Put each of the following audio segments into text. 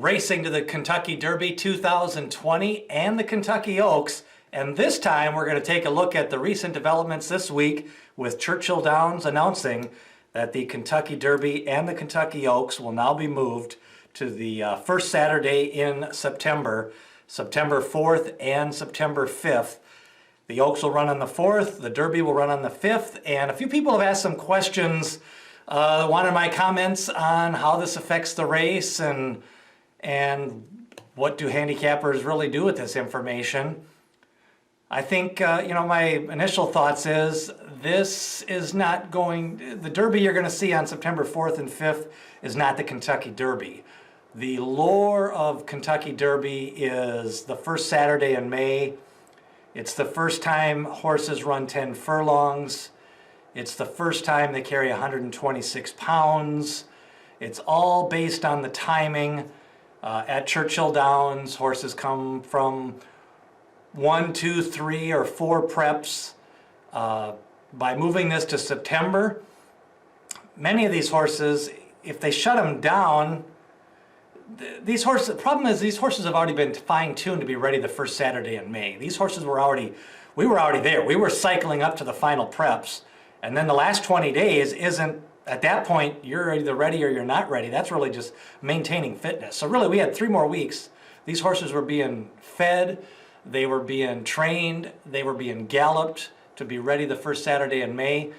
racing to the Kentucky Derby 2020 and the Kentucky Oaks. And this time we're going to take a look at the recent developments this week with Churchill Downs announcing that the Kentucky Derby and the Kentucky Oaks will now be moved to the first Saturday in September, September 4th and September 5th. The Oaks will run on the 4th, the Derby will run on the 5th, and a few people have asked some questions, wanted my comments on how this affects the race and what do handicappers really do with this information. I think, my initial thoughts is this is not going, the Derby you're going to see on September 4th and 5th is not the Kentucky Derby. The lore of Kentucky Derby is the first Saturday in May. It's the first time horses run 10 furlongs. It's the first time they carry 126 pounds. It's all based on the timing. At Churchill Downs, horses come from 1, 2, 3, or 4 preps. By moving this to September, many of these horses, if they shut them down, the problem is these horses have already been fine-tuned to be ready the first Saturday in May. These horses we were already there. We were cycling up to the final preps. And then the last 20 days isn't, at that point, you're either ready or you're not ready. That's really just maintaining fitness. So really, we had 3 more weeks. These horses were being fed, they were being trained, they were being galloped to be ready the first Saturday in May.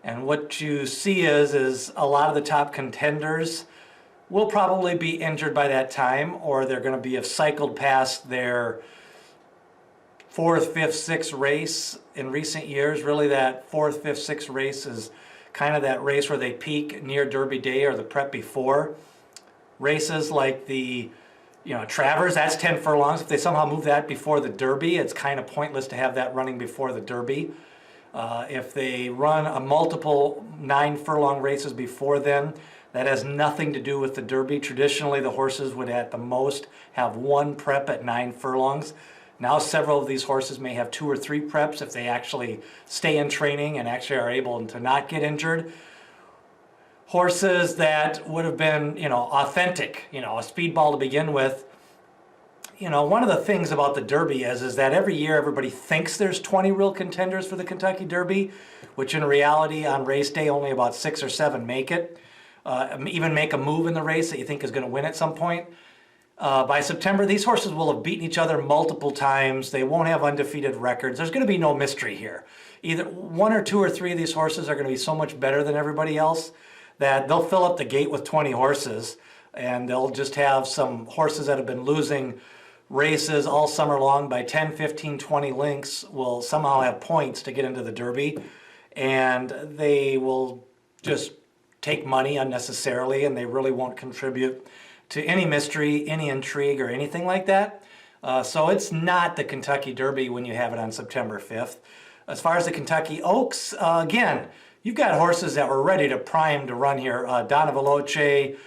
And what you see is a lot of the top contenders will probably be injured by that time, or they're going to have cycled past their 4th, 5th, 6th race in recent years. Really, that 4th, 5th, 6th race is kind of that race where they peak near Derby Day or the prep before. Races like the Travers, that's 10 furlongs. If they somehow move that before the Derby, it's kind of pointless to have that running before the Derby. If they run a multiple 9 furlong races before then, that has nothing to do with the Derby. Traditionally, the horses would at the most have 1 prep at 9 furlongs. Now several of these horses may have 2 or 3 preps if they actually stay in training and actually are able to not get injured. Horses that would have been, authentic, a speedball to begin with. One of the things about the Derby is that every year everybody thinks there's 20 real contenders for the Kentucky Derby, which in reality on race day only about 6 or 7 make it. Even make a move in the race that you think is going to win at some point. By September, these horses will have beaten each other multiple times. They won't have undefeated records. There's going to be no mystery here. Either 1 or 2 or 3 of these horses are going to be so much better than everybody else that they'll fill up the gate with 20 horses, and they'll just have some horses that have been losing races all summer long by 10, 15, 20 lengths will somehow have points to get into the Derby, and they will just take money unnecessarily, and they really won't contribute to any mystery, any intrigue, or anything like that. So it's not the Kentucky Derby when you have it on September 5th. As far as the Kentucky Oaks, again, you've got horses that were ready to prime to run here. Donna Veloce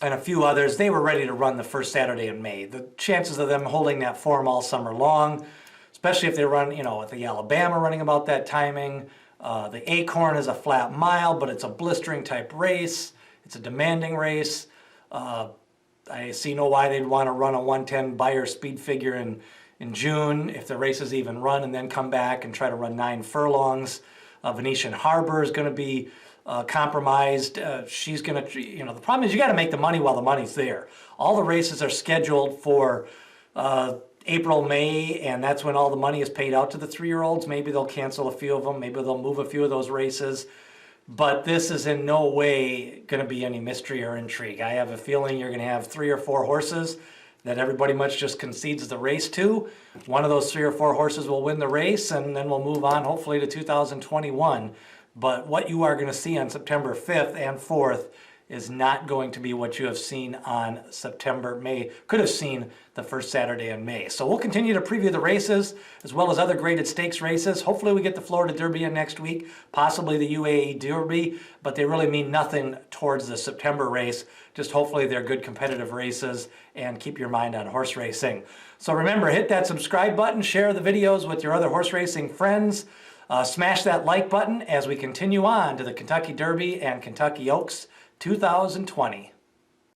and a few others, they were ready to run the first Saturday in May. The chances of them holding that form all summer long, especially if they run, with the Alabama running about that timing. The Acorn is a flat mile, but it's a blistering type race. It's a demanding race. I see no why they'd want to run a 110 Beyer speed figure in June if the race is even run, and then come back and try to run 9 furlongs. Venetian Harbor is going to be compromised. She's going to, the problem is you got to make the money while the money's there. All the races are scheduled for April, May, and that's when all the money is paid out to the 3-year-olds. Maybe they'll cancel a few of them. Maybe they'll move a few of those races. But this is in no way going to be any mystery or intrigue. I have a feeling you're going to have 3 or 4 horses that everybody much just concedes the race to. One of those 3 or 4 horses will win the race, and then we'll move on hopefully to 2021. But what you are going to see on September 5th and 4th is not going to be what you have seen on could have seen the first Saturday in May. So we'll continue to preview the races as well as other graded stakes races. Hopefully we get the Florida Derby in next week, possibly the UAE Derby, but they really mean nothing towards the September race. Just hopefully they're good competitive races, and keep your mind on horse racing. So remember, hit that subscribe button, share the videos with your other horse racing friends. Smash that like button as we continue on to the Kentucky Derby and Kentucky Oaks 2020.